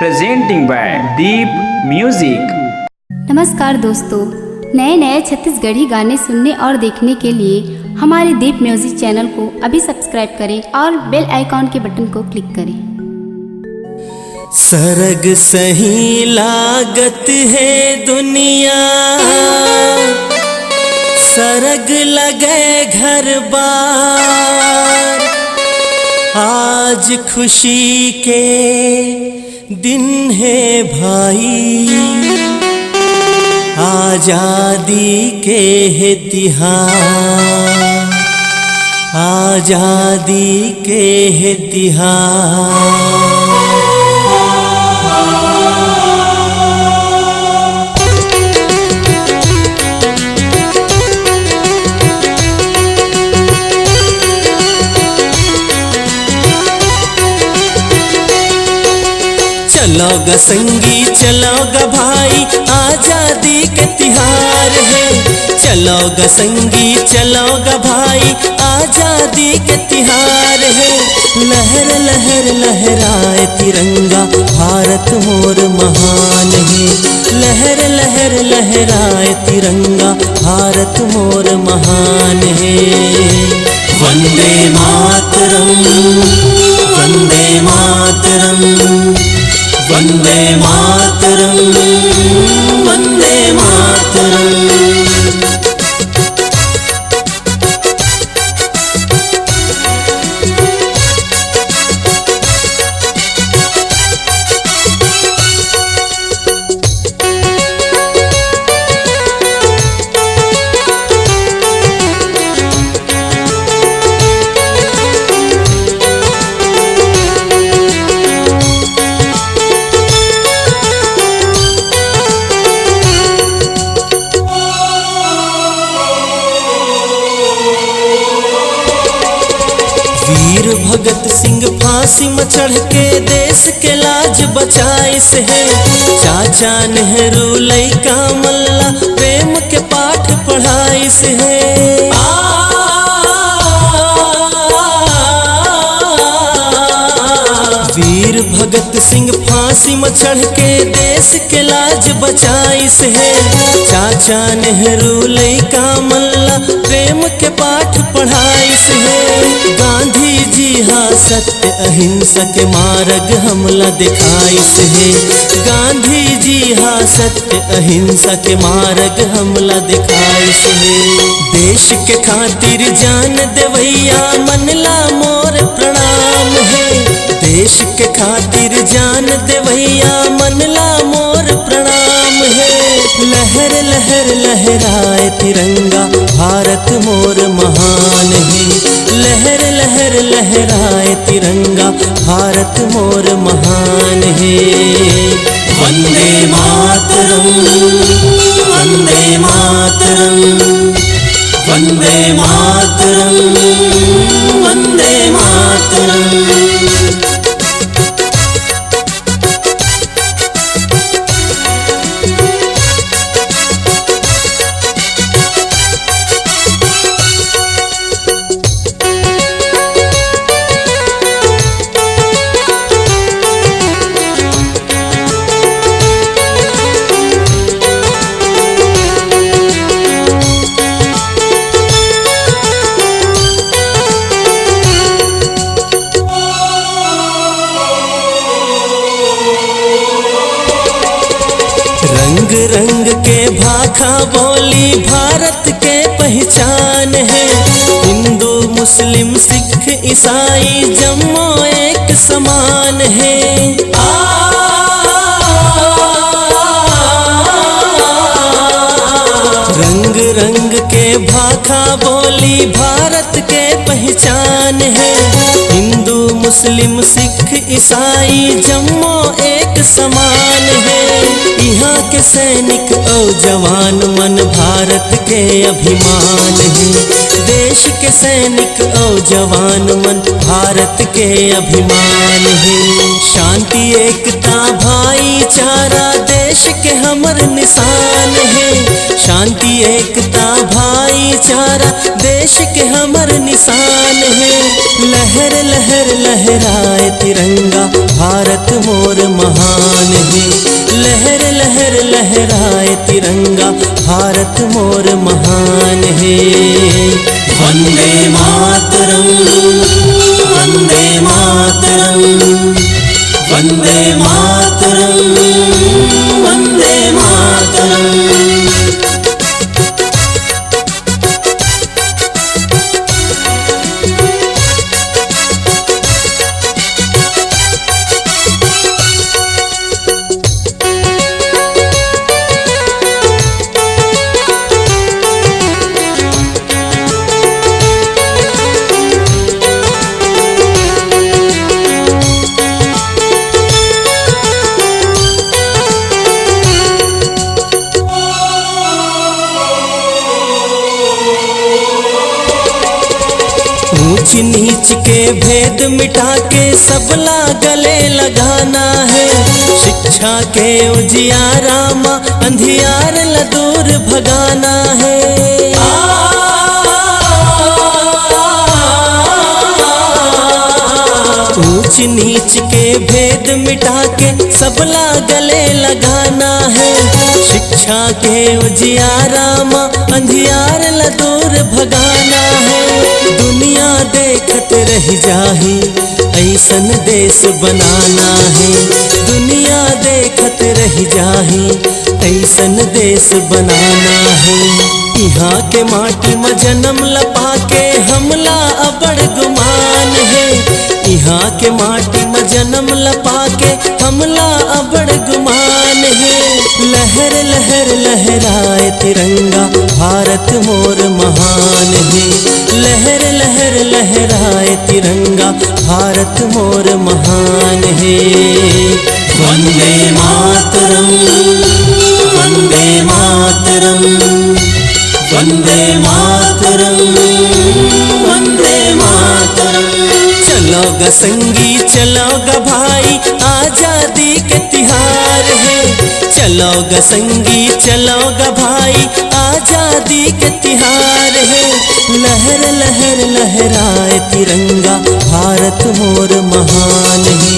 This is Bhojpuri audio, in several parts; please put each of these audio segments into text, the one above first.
presenting by Deep Music। नमस्कार दोस्तों, नए नए छत्तीसगढ़ी गाने सुनने और देखने के लिए हमारे दीप म्यूजिक चैनल को अभी सब्सक्राइब करें और बेल आइकॉन के बटन को क्लिक करें। सरग सही लागत है दुनिया, सरग लगे घर बार। आज खुशी के दिन है भाई, आजादी के है तिहार, आजादी के है तिहार। चलोगा संगी चलोगा भाई, आजादी के तिहार है। चलोगा संगी चलोगा भाई, आजादी के तिहार है। लहर लहर लहराए तिरंगा, भारत मोर महान है। लहर लहर लहराए तिरंगा, भारत मोर महान है। वंदे मातरम, वंदे मातरम, वंदे मातरम, वंदे मातरम। वीर भगत सिंह फांसी में चढ़ के देश के लाज बचाइस है। चाचा नेहरू लइका मल्ला प्रेम के पाठ पढ़ाइस है। वीर भगत सिंह फांसी में चढ़ के देश के लाज बचाइस है। चाचा नेहरू लइका मल्ला प्रेम के पाठ पढ़ाइस है। गांधी जी हाँ सत्य अहिंसा के मार्ग हमला दिखाइस है। गांधी जी हाँ सत्य अहिंसा के मार्ग हमला दिखाइस है। देश के खातिर जान देवैया मनला मोर प्रणाम है। देश के खातिर जान देवैया मनला मोर प्रणाम है। लहर लहर लहराए तिरंगा, भारत मोर महान है। लहर लहर लहराए तिरंगा, भारत मोर महान है। वंदे मातरम, वंदे मातरम, वंदे मातरम, वंदे मातरम। रंग रंग के भाखा बोली भारत के पहचान है। हिंदू मुस्लिम सिख ईसाई जम्मो एक समान है। रंग रंग के भाखा बोली भारत के पहचान है। हिंदू मुस्लिम सिख ईसाई जम्मो एक समान है। यहाँ के सैनिक और जवान मन भारत के अभिमान है। देश के सैनिक और जवान मन भारत के अभिमान है। शांति एकता भाईचारा देश के हमर निशान है। शांति एकता भाई बेचारा देश के हमर निशान है। लहर लहर लहराए तिरंगा भारत मोर महान है। लहर लहर लहराए तिरंगा भारत मोर महान है। वंदे मातरम, वंदे मातरम, वंदे मातरम, वंदे मातरम। ऊंच नीच के भेद मिटा के सबला गले लगाना है। शिक्षा के उजियारा माँ अंधियार ला दूर भगाना है। ऊंच नीच के भेद मिटा के सबला गले लगाना है। शिक्षा के उजियारा माँ अंधियार ला दूर भगाना है। दुनिया देखत रह जाही ऐसन देश बनाना है। दुनिया देखत रह जाही ऐसन देश बनाना है। यहाँ के माटी में जन्म लपा के हमला अबड़ गुमान है। यहाँ के माटी में जन्म लपा के हमला अबड़ गुमान है। लहर लहर लहराए तिरंगा भारत मोर महान है। लहर लहर लहराए तिरंगा भारत मोर महान है। वंदे मातरम, वंदे मातरम, वंदे मातरम, वंदे मातरम। चलोगा संगी चलोगा भाई आजादी के तिहार है। चलोगा संगी चलोगा भाई आजादी के तिहार है। लहर लहर लहराए तिरंगा भारत मोर महान है।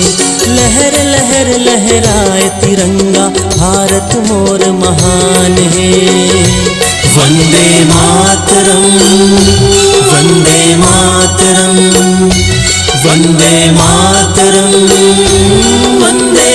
लहर लहर लहराए तिरंगा भारत मोर महान है। वंदे मातरम, वंदे मातरम, वंदे मातरम, वंदे